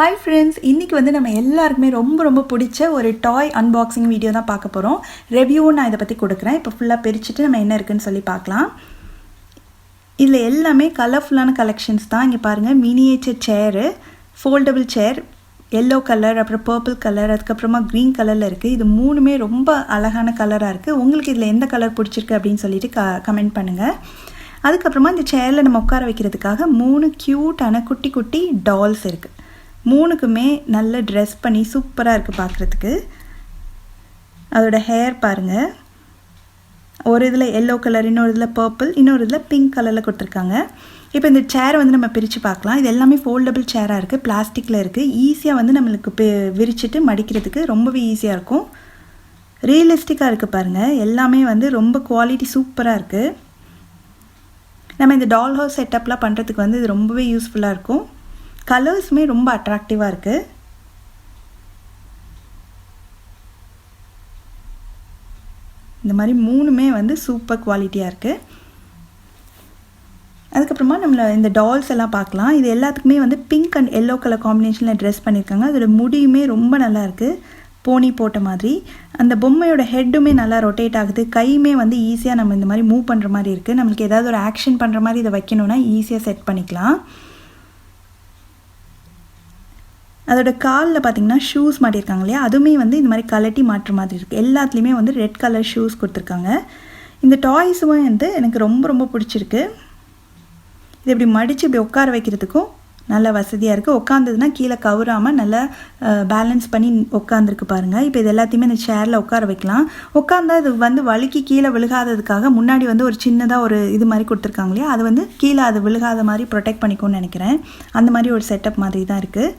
Hi friends, இன்னைக்கு வந்து நம்ம எல்லாருக்குமே ரொம்ப பிடிச்ச ஒரு டாய் அன்பாக்சிங் வீடியோ தான் பார்க்க போறோம். ரிவ்யூ நான் இத பத்தி கொடுக்கிறேன். இப்போ ஃபுல்லா பிரிச்சிட்டு நம்ம என்ன இருக்குன்னு சொல்லி பார்க்கலாம். இதுல எல்லாமே கலர்ஃபுல்லான கலெக்ஷன்ஸ் தான். இங்க பாருங்க மினியேச்சர் சேர், foldable சேர், yellow கலர், அப்புறம் purple கலர், அதுக்கு அப்புறமா green கலர்ல இருக்கு. இது மூணுமே ரொம்ப அழகான கலரா இருக்கு. உங்களுக்கு இதுல எந்த கலர் பிடிச்சிருக்கு அப்படினு சொல்லிட்டு கமெண்ட் பண்ணுங்க. அதுக்கு அப்புறமா இந்த சேர்ல நம்ம உட்கார வைக்கிறதுக்காக மூணு கியூட்டான குட்டி டால்ஸ் இருக்கு. மூணுக்குமே நல்ல ட்ரெஸ் பண்ணி சூப்பராக இருக்குது பார்க்குறதுக்கு. அதோட ஹேர் பாருங்கள், ஒரு இதில் எல்லோ கலர், இன்னொரு இதில் பர்பிள், இன்னொரு இதில் பிங்க் கலரில் கொடுத்துருக்காங்க. இப்போ இந்த சேரை வந்து நம்ம பிரித்து பார்க்கலாம். இது எல்லாமே ஃபோல்டபிள் சேராக இருக்குது, பிளாஸ்டிக்கில் இருக்குது. ஈஸியாக வந்து நம்மளுக்கு விரிச்சிட்டு மடிக்கிறதுக்கு ரொம்பவே ஈஸியாக இருக்கும். ரியலிஸ்டிக்காக இருக்குது பாருங்கள். எல்லாமே வந்து ரொம்ப குவாலிட்டி சூப்பராக இருக்குது. நம்ம இந்த டால் ஹவுஸ் செட்டப்லாம் பண்ணுறதுக்கு வந்து இது ரொம்பவே யூஸ்ஃபுல்லாக இருக்கும். கலர்ஸுமே ரொம்ப அட்ராக்டிவாக இருக்குது. இந்த மாதிரி மூணுமே வந்து சூப்பர் குவாலிட்டியாக இருக்குது. அதுக்கப்புறமா நம்மள இந்த டால்ஸ் எல்லாம் பார்க்கலாம். இது எல்லாத்துக்குமே வந்து பிங்க் அண்ட் எல்லோ கலர் காம்பினேஷனில் ட்ரெஸ் பண்ணியிருக்காங்க. அதோட முடியுமே ரொம்ப நல்லா இருக்குது, போனி போட்ட மாதிரி. அந்த பொம்மையோட ஹெட்டுமே நல்லா ரொட்டேட் ஆகுது. கையுமே வந்து ஈஸியாக நம்ம இந்த மாதிரி மூவ் பண்ணுற மாதிரி இருக்குது. நம்மளுக்கு ஏதாவது ஒரு ஆக்ஷன் பண்ணுற மாதிரி இதை வைக்கணும்னா ஈஸியாக செட் பண்ணிக்கலாம். அதோட காலில் பார்த்தீங்கன்னா ஷூஸ் மாட்டியிருக்காங்க இல்லையா, அதுவுமே வந்து இந்த மாதிரி கலட்டி மாட்டுற மாதிரி இருக்குது. எல்லாத்துலேயுமே வந்து ரெட் கலர் ஷூஸ் கொடுத்துருக்காங்க. இந்த டாய்ஸும் வந்து எனக்கு ரொம்ப பிடிச்சிருக்கு. இது இப்படி மடித்து இப்படி உட்கார வைக்கிறதுக்கும் நல்ல வசதியாக இருக்குது. உட்காந்ததுன்னா கீழே கவுராமல் நல்லா பேலன்ஸ் பண்ணி உட்காந்துருக்கு பாருங்கள். இப்போ இது எல்லாத்தையுமே இந்த சேரில் உட்கார வைக்கலாம். உட்காந்தா இது வந்து வலிக்கு கீழே விழுகாததுக்காக முன்னாடி வந்து ஒரு சின்னதாக ஒரு இது மாதிரி கொடுத்துருக்காங்க இல்லையா, அது வந்து கீழே அது விழுகாத மாதிரி ப்ரொடெக்ட் பண்ணிக்கும்னு நினைக்கிறேன். அந்த மாதிரி ஒரு செட்டப் மாதிரி தான் இருக்குது.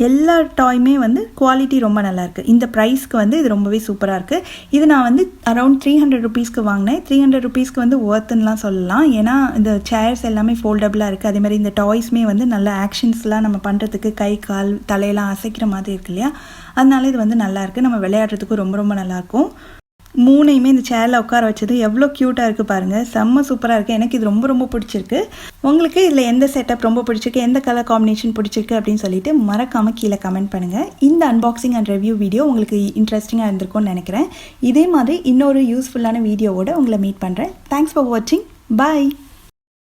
எல்லா டாயுமே வந்து குவாலிட்டி ரொம்ப நல்லாயிருக்கு. இந்த ப்ரைஸ்க்கு வந்து இது ரொம்பவே சூப்பராக இருக்குது. இது நான் வந்து அரௌண்ட் 300 ருபீஸ்க்கு வாங்கினேன். 300 ருபீஸ்க்கு வந்து ஒர்த்துன்னெலாம் சொல்லலாம். ஏன்னா இந்த சேர்ஸ் எல்லாமே ஃபோல்டபுளாக இருக்குது. அதேமாதிரி இந்த டாய்ஸுமே வந்து நல்ல ஆக்ஷன்ஸ்லாம் நம்ம பண்ணுறதுக்கு கை கால் தலையெல்லாம் அசைக்கிற மாதிரி இருக்கு இல்லையா, அதனால இது வந்து நல்லாயிருக்கு. நம்ம விளையாடுறதுக்கு ரொம்ப நல்லாயிருக்கும். மூணையுமே இந்த சேரில் உட்கார வச்சது எவ்வளோ க்யூட்டாக இருக்குது பாருங்கள். செம்ம சூப்பராக இருக்குது. எனக்கு இது ரொம்ப பிடிச்சிருக்கு. உங்களுக்கு இதில் எந்த செட்டப் ரொம்ப பிடிச்சிருக்கு, எந்த கலர் காம்பினேஷன் பிடிச்சிருக்கு அப்படின்னு சொல்லிட்டு மறக்காமல் கீழே கமெண்ட் பண்ணுங்கள். இந்த அன்பாக்சிங் அண்ட் ரிவ்யூ வீடியோ உங்களுக்கு இன்ட்ரெஸ்டிங்காக இருந்திருக்கும்னு நினைக்கிறேன். இதே மாதிரி இன்னொரு யூஸ்ஃபுல்லான வீடியோவோட உங்களை மீட் பண்ணுறேன். தேங்க்ஸ் ஃபார் வாட்சிங். பாய்.